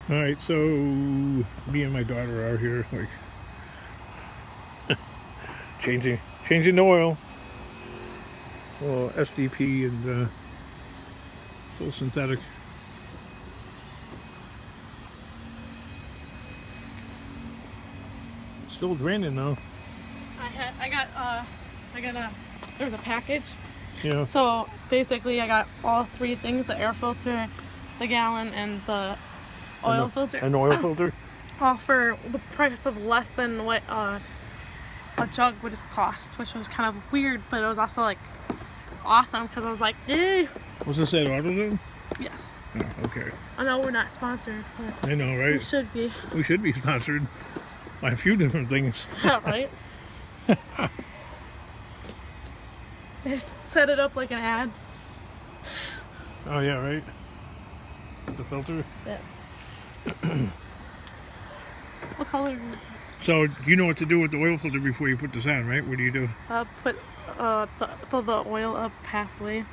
All right, so me and my daughter are here, like changing the oil. Well, SDP and full synthetic. Still draining though. There was a package. Yeah. So basically I got all three things: the air filter, the gallon, and the oil filter. An oil filter? All for the price of less than what a jug would cost, which was kind of weird, but it was also like awesome because I was like, yay! Was this at AutoZone? Yes. Oh, okay. I know we're not sponsored, but I know, right? we should be. We should be sponsored by a few different things. Yeah, right? They set it up like an ad. Oh yeah, right. The filter. Yeah. What color? So you know what to do with the oil filter before you put this on, right? What do you do? Fill the oil up halfway,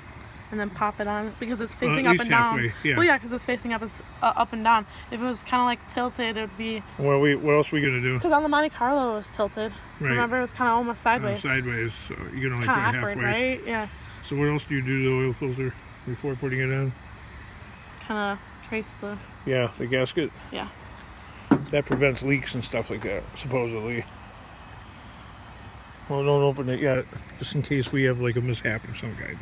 and then pop it on because it's facing at up least and down. halfway, yeah. Well, yeah, because it's facing up. It's up and down. If it was kind of like tilted, it would be. Well, what else are we gonna do? Because on the Monte Carlo it was tilted. Right. Remember, it was kind of almost sideways. Sideways, so you can only It's put it kind of halfway. awkward, right? Yeah. So what else do you do to the oil filter before putting it on? Kind of trace the. Yeah, the gasket. Yeah. That prevents leaks and stuff like that, supposedly. Well, don't open it yet, just in case we have like a mishap of some kind.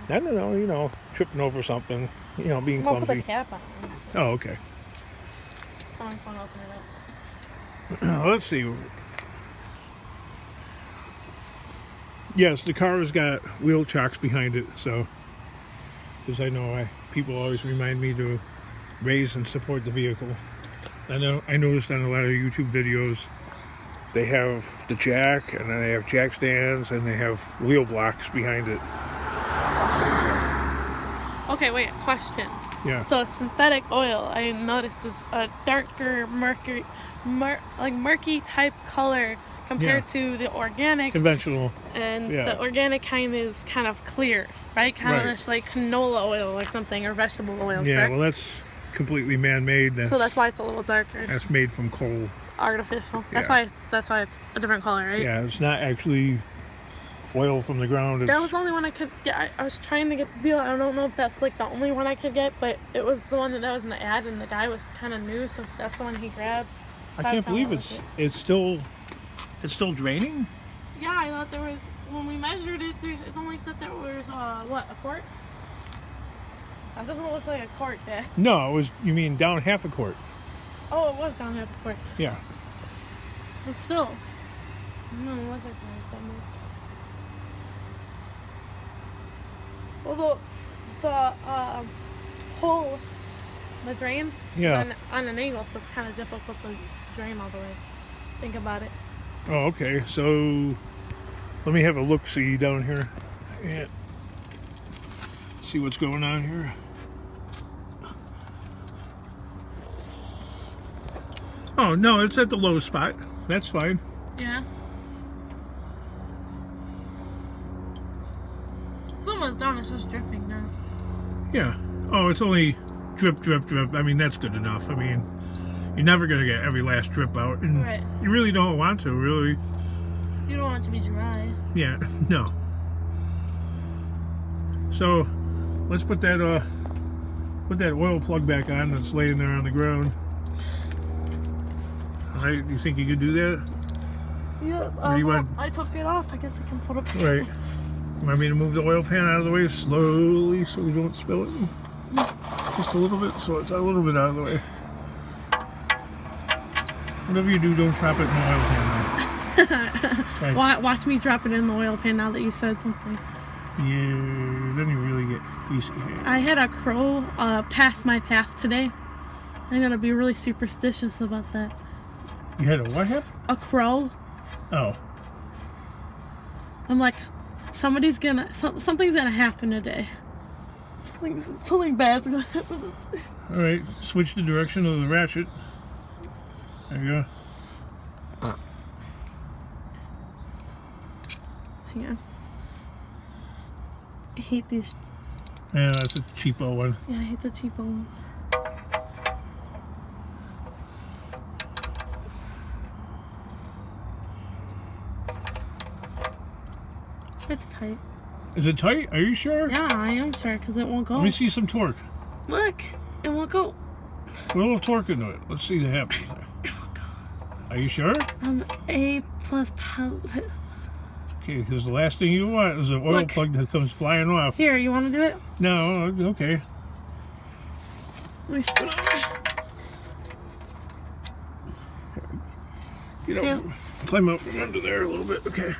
I don't know, tripping over something, being We'll put clumsy. the cap on. Oh, okay. Someone's going to open it up. Let's see. Yes, the car has got wheel chocks behind it, so because I know people always remind me to raise and support the vehicle. I noticed on a lot of YouTube videos they have the jack, and then they have jack stands, and they have wheel blocks behind it. Okay, wait, question. Yeah. So synthetic oil, I noticed, is a darker, murky type color compared to the organic. Conventional. And yeah. The organic kind is kind of clear, right? Kind of Right. just like canola oil or something, or vegetable oil, Yeah, correct? well, that's completely man-made. So that's why it's a little darker. That's made from coal. It's artificial. Yeah. That's why it's a different color, right? Yeah, it's not actually oil from the ground. That was the only one I could get. I was trying to get the deal. I don't know if that's like the only one I could get, but it was the one that was in the ad, and the guy was kind of new, so that's the one he grabbed. I can't believe it's still draining. Yeah, I thought there was, when we measured it, it only said there was a quart? That doesn't look like a quart, Dad. No, you mean down half a quart. Oh, it was down half a quart. Yeah. But still, it doesn't look like there was that much. Although the hole, the drain, Yeah. is on an angle, so it's kind of difficult to drain all the way. Think about it. Oh, okay. So let me have a look-see down here. Yeah. See what's going on here. Oh, no, it's at the low spot. That's fine. Yeah. It's almost done. It's just dripping now. Yeah. Oh, it's only drip, drip, drip. I mean, that's good enough. I mean, you're never going to get every last drip out. And Right. you really don't want to, really. You don't want it to be dry. Yeah, no. So, let's put that oil plug back on that's laying there on the ground. Alright, you think you could do that? Yeah, I took it off. I guess I can put it back. Right. You want me to move the oil pan out of the way slowly so we don't spill it? Just a little bit, so it's a little bit out of the way. Whatever you do, don't drop it in the oil pan. Right. Watch me drop it in the oil pan now that you said something. Yeah, then you really get greasy hands. I had a crow pass my path today. I'm gonna be really superstitious about that. You had a what happen? A crow. Oh. I'm like, something's gonna happen today. Something bad's gonna happen. Alright, switch the direction of the ratchet. There you go. Hang on. I hate these. Yeah, that's a cheapo one. Yeah, I hate the cheapo ones. It's tight. Is it tight? Are you sure? Yeah, I am sure, because it won't go. Let me see some torque. Look, it won't go. Put a little torque into it. Let's see what happens. It won't go. Are you sure? I'm A+ positive. Okay, because the last thing you want is an oil Look. plug that comes flying off. Here, you want to do it? No, okay. Let me scoot over. You know, Yeah. climb up from under there a little bit. Okay.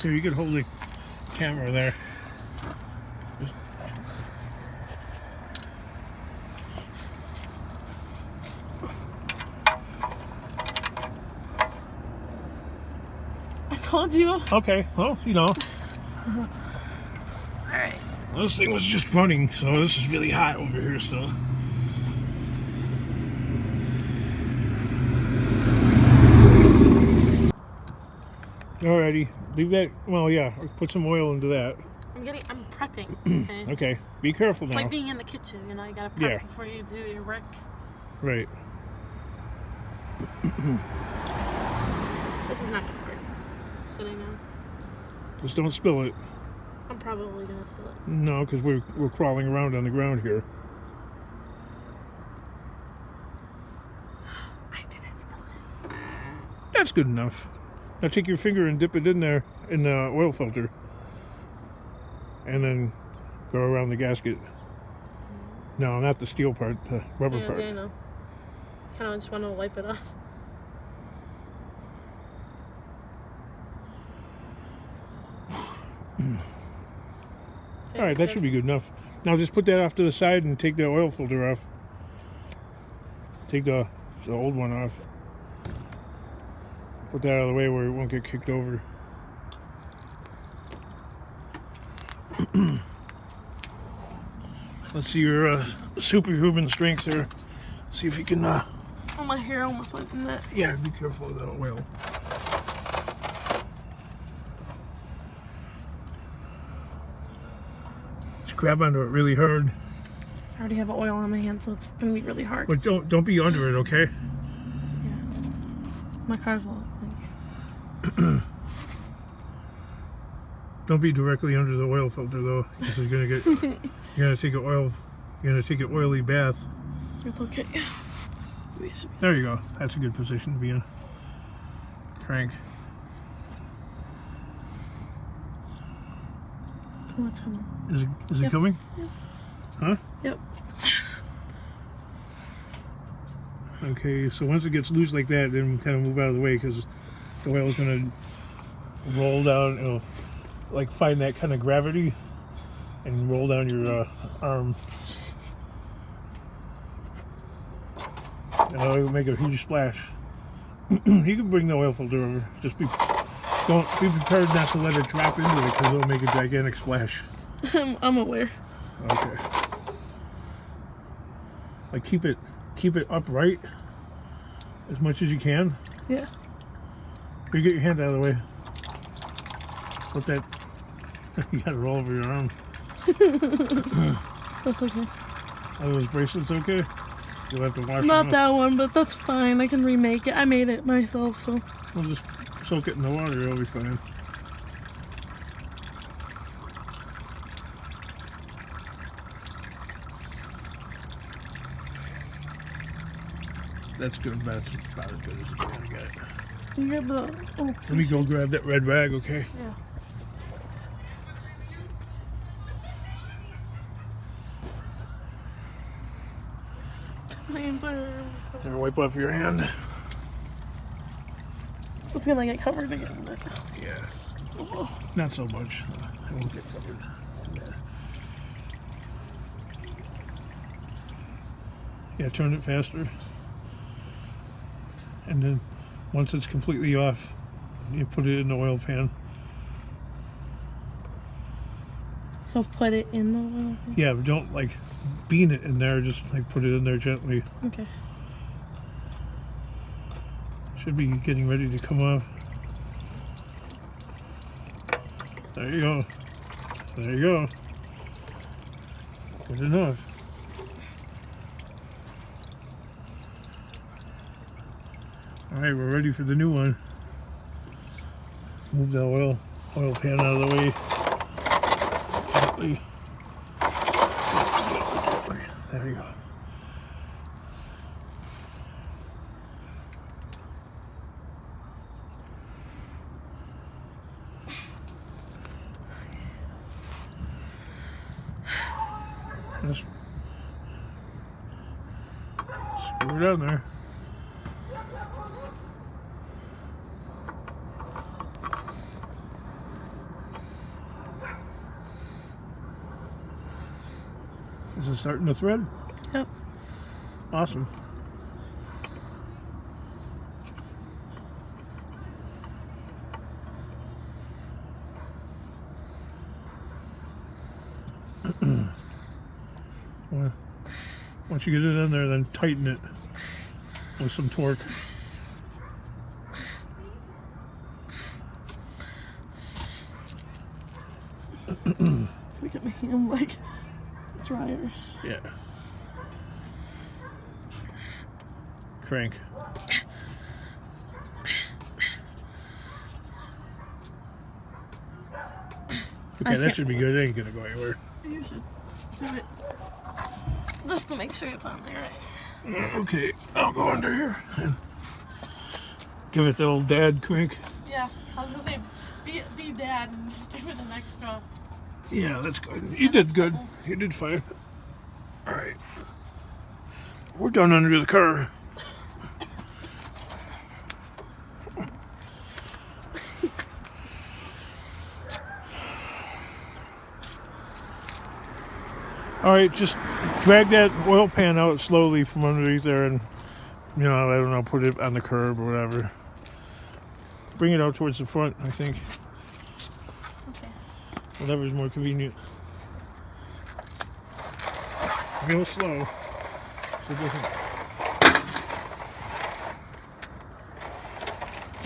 Here, you could hold the camera there. Just- I told you. Okay, well, you know, Alright. this thing was just running, so this is really hot over here still. Alrighty, leave that. Well, yeah, put some oil into that. I'm prepping. Okay. Okay, be careful It's now. like being in the kitchen, you know, you gotta prep Yeah. before you do your work. Right. This is not gonna work. Sitting down. Just don't spill it. I'm probably gonna spill it. No, because we're crawling around on the ground here. I didn't spill it. That's good enough. Now take your finger and dip it in there in the oil filter. And then go around the gasket. No, not the steel part, the rubber part. Yeah, I know. Kind of just want to wipe it off. Alright, that should be good enough. Now just put that off to the side and take the oil filter off. Take the old one off. Put that out of the way where it won't get kicked over. Let's see your superhuman strength there. See if you can, Oh, my hair almost went from that. yeah, be careful of that oil. Just grab onto it really hard. I already have oil on my hand, so it's gonna be really hard. But don't be under it, okay? Yeah. My car's will. Don't be directly under the oil filter though, because you're gonna get you're gonna take an oily bath. It's okay. There you go. That's a good position to be in. Crank. Oh, it's coming. Is it Yep. coming? Yep. Huh? Yep. Okay, so once it gets loose like that, then kind of move out of the way because the oil is gonna roll down. It'll like find that kind of gravity and roll down your arm. And it'll make a huge splash. You can bring the oil filter over. Just be prepared not to let it drop into it because it'll make a gigantic splash. I'm aware. Okay. Like keep it upright as much as you can. Yeah. You get your hand out of the way. Put that. You got it all over your arm. That's okay. Are those bracelets okay? You'll have to wash Not them that one, but that's fine. I can remake it. I made it myself, so. We'll just soak it in the water. It'll be fine. That's good. That's about as good as it's gonna get. You grab the old Let me go grab that red rag, okay? Yeah. My burns. Never wipe off your hand. It's gonna get covered again. But... Yeah. Not so much. It won't get covered. Yeah, turn it faster. And then once it's completely off, you put it in the oil pan. So put it in the oil. Yeah, but don't like bean it in there, just like put it in there gently. Okay. Should be getting ready to come off. There you go. There you go. Good enough. Alright, we're ready for the new one. Move the oil pan out of the way. Gently. There we go. Just screw it on there. Is it starting to thread? Yep. Awesome. Once you get it in there, then tighten it with some torque. Look at my hand like dryer. Yeah. Crank. Okay, that should be good. It ain't gonna go anywhere. You should do it just to make sure it's on there right. Okay, I'll go under here and give it the old dad crank. Yeah, I was gonna say be dad and give it an extra. Yeah, that's good. You did good. You did fine. All right, we're done under the car. All right, just drag that oil pan out slowly from underneath there and, you know, I don't know, put it on the curb or whatever. Bring it out towards the front, I think. Okay. Whatever's more convenient. Real slow. So it doesn't...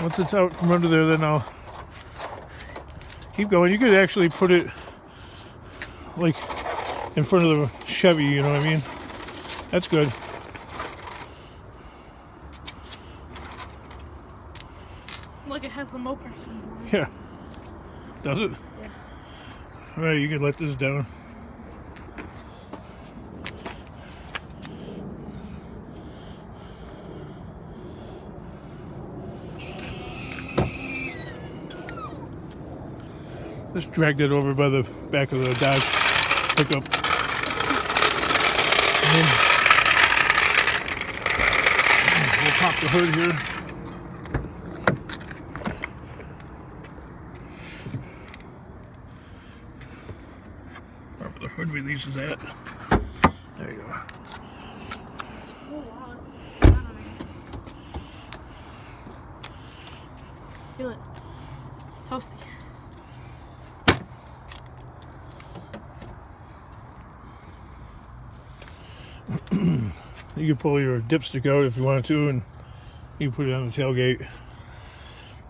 Once it's out from under there, then I'll keep going. You could actually put it like in front of the Chevy, you know what I mean? That's good. Look, it has the moper. Yeah. Does it? Yeah. Alright, you can let this down. Just drag that over by the back of the Dodge pickup. And then we'll pop the hood here. Wherever the hood release is at. There you go. Oh wow, it's hot on me. Feel it. Toasty. You can pull your dipstick out if you want to, and you can put it on the tailgate.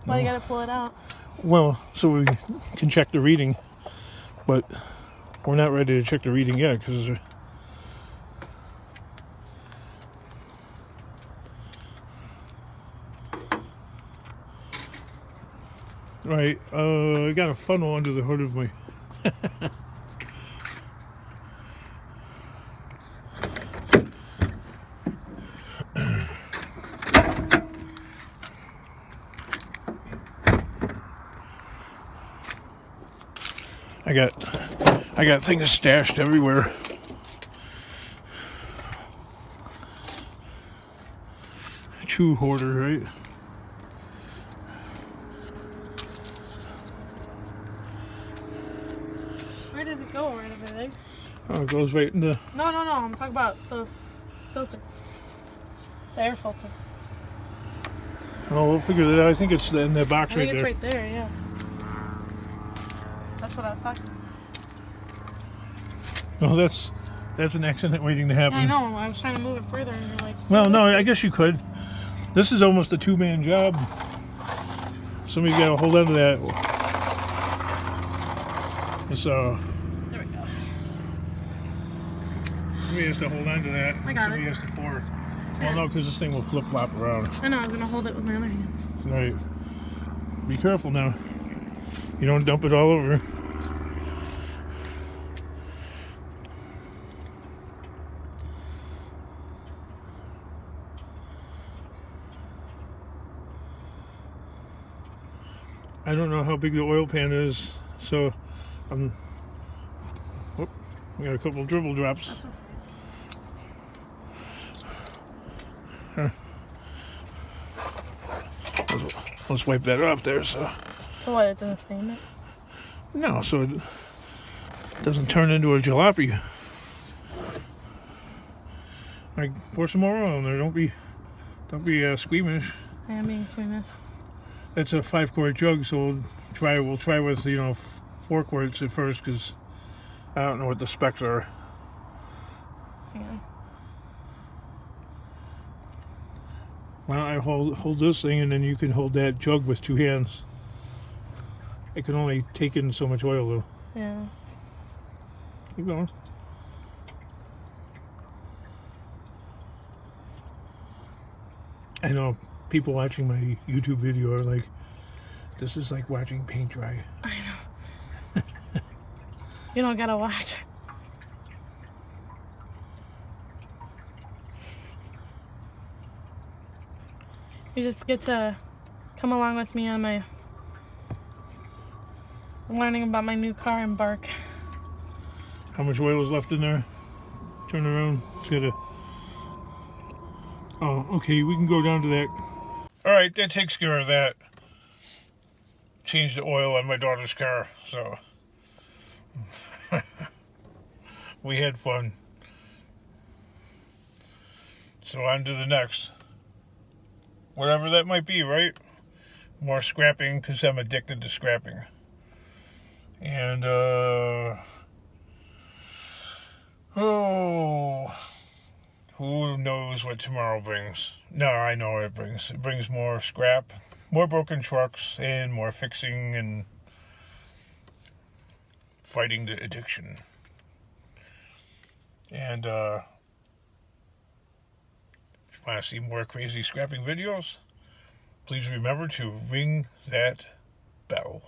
Why you gotta pull it out? Well, so we can check the reading, but we're not ready to check the reading yet because right. I got a funnel under the hood of my. I got things stashed everywhere. Chew hoarder, right? Where does it go right over there? Oh, it goes right in the. No. I'm talking about the filter. The air filter. Oh, we'll figure that out. I think it's in the box I think right it's there. right there, yeah. That's what I was talking about. No, that's an accident waiting to happen. Yeah, I know. I was trying to move it further, and you're like. Well, no, I guess you could. This is almost a two-man job. Somebody's got to hold on to that. So There we go. somebody has to hold on to that. I got Somebody it. has to pour. Well, no, because this thing will flip-flop around. I know, I'm gonna hold it with my other hand. Right. Be careful now. You don't dump it all over. I don't know how big the oil pan is, so I'm. Whoop, we got a couple dribble drops. That's okay. Let's wipe that off there. So what? It doesn't stain it? no, so it doesn't turn into a jalopy. Like, pour some more oil in there. Don't be squeamish. I am being squeamish. It's a 5-quart jug, so we'll try with 4 quarts at first, because I don't know what the specs are. Hang on. Why don't I hold this thing, and then you can hold that jug with 2 hands. It can only take in so much oil, though. Yeah. Keep going. I know people watching my YouTube video are like, this is like watching paint dry. I know. You don't gotta watch. You just get to come along with me on my learning about my new car embark. How much oil is left in there? Turn around. It's gotta. Oh, okay. We can go down to that. All right, that takes care of that. Changed the oil on my daughter's car, so we had fun. So on to the next. Whatever that might be, right? More scrapping, because I'm addicted to scrapping. And, who knows what tomorrow brings? No, I know what it brings. It brings more scrap, more broken trucks, and more fixing and fighting the addiction. And, if you want to see more crazy scrapping videos, please remember to ring that bell.